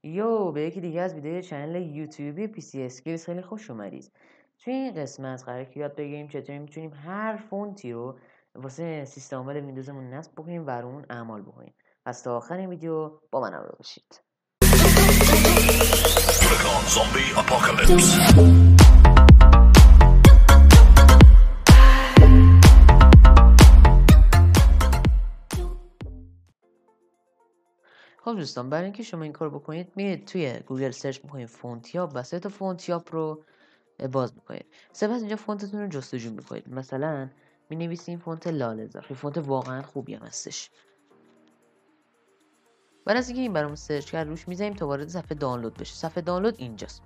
به یکی دیگه از ویدیو چنل یوتیوبی پی سی اسکیلز خیلی خوش اومدید. توی این قسمت قراره که یاد بگیریم چطوری میتونیم هر فونتی رو واسه سیستم عامل ویندوزمون نصب بکنیم و رو اون اعمال بکنیم. پس تا آخر این ویدیو با من همراه باشید. خب دوستان، برای اینکه شما این کار بکنید میرید توی گوگل سرچ میکنید فونتیاب و سایت فونتیاب رو باز میکنید. سپس اینجا فونتتون رو جستجو میکنید. مثلا می نویسیم فونت لاله‌زار. این فونت واقعا خوبی هم هستش. بعد از اینکه این برامون سرچ کرد روش میذاریم تا وارد صفحه دانلود بشه. صفحه دانلود اینجاست.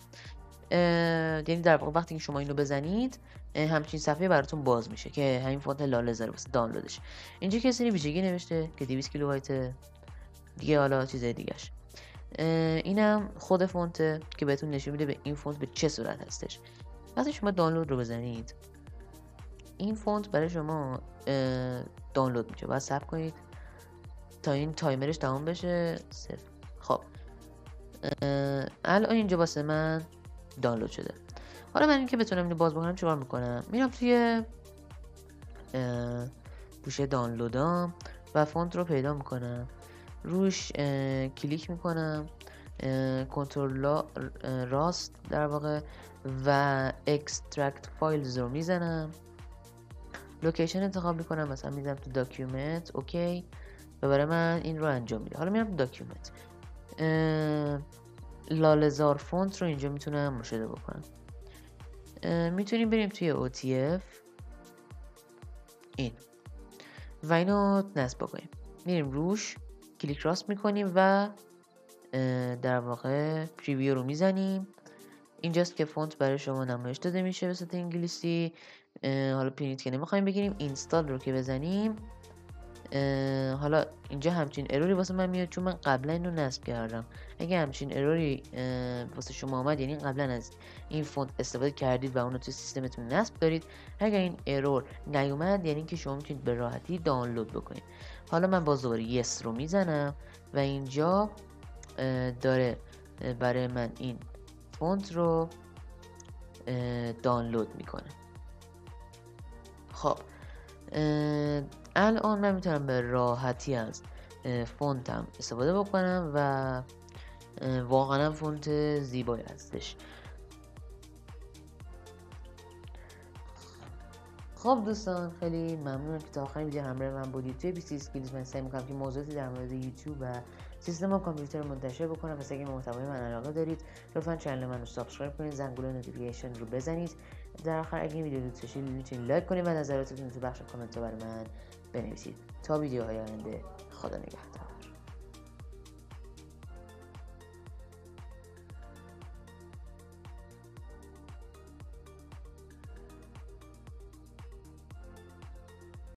یعنی در واقع وقتی که شما اینو بزنید همچین صفحه براتون باز میشه که همین فونت لاله‌زار واسه دانلودش. اینجا که سری ویژگی نوشته که 200 کیلوبایت دیگه، حالا چیزای دیگه‌اش. اینم خود فونت که بهتون نشون میده به این فونت به چه صورت هستش. وقتی شما دانلود رو بزنید این فونت برای شما دانلود میشه. باید صبر کنید تا این تایمرش تمام بشه. خب الان اینجا واسه من دانلود شده. حالا من اینکه بتونم اینو باز بکنم چیکار میکنم؟ میرم توی گوشه دانلودام و فونت رو پیدا میکنم، روش کلیک میکنم، کنترل راست در واقع و اکسترکت فایلز رو میزنم، لوکیشن انتخاب میکنم، مثلا میزنم تو داکیومنت، اوکی، و برای من این رو انجام میده. حالا میرم تو داکیومنت، لاله‌زار فونت رو اینجا میتونم مشاهده بکنم. میتونیم بریم توی OTF این و اینو نصب بکنیم. میریم روش کلیک راست میکنیم و در واقع پریویو رو میزنیم. اینجاست که فونت برای شما نمایش داده میشه به صورت انگلیسی. حالا پرینت که نمیخوایم بگیریم، اینستال رو که بزنیم حالا اینجا همچین اروری واسه من میاد چون من قبلا اینو نصب کردم. اگه همچین اروری واسه شما اومد یعنی قبلا از این فونت استفاده کردید و اونو تو سیستمتون نصب دارید. اگر این ارور نیومد یعنی که شما میتونید به راحتی دانلود بکنید. حالا من باز دوباره یس رو میزنم و اینجا داره برای من این فونت رو دانلود میکنه. خب الان من میتونم به راحتی از فونتم استفاده بکنم و واقعا فونت زیبایی هستش. خب دوستان، خیلی ممنونم که تا آخر ویدیو همراه من بودید. توی PC Skills من سعی میکنم که موضوعاتی در مورد یوتیوب و سیستم و کامپیوتر منتشر بکنم. پس اگه محتوای من علاقه دارید لطفا چنل من رو سابسکرایب کنید، زنگوله نوتیفیکیشن رو بزنید. در آخر اگه این ویدیو دوست داشتید میتونید لایک کنید و نظراتتون رو تو بخش کامنت برای من بنویسید. تا ویدیوهای آینده، خدا نگهدار.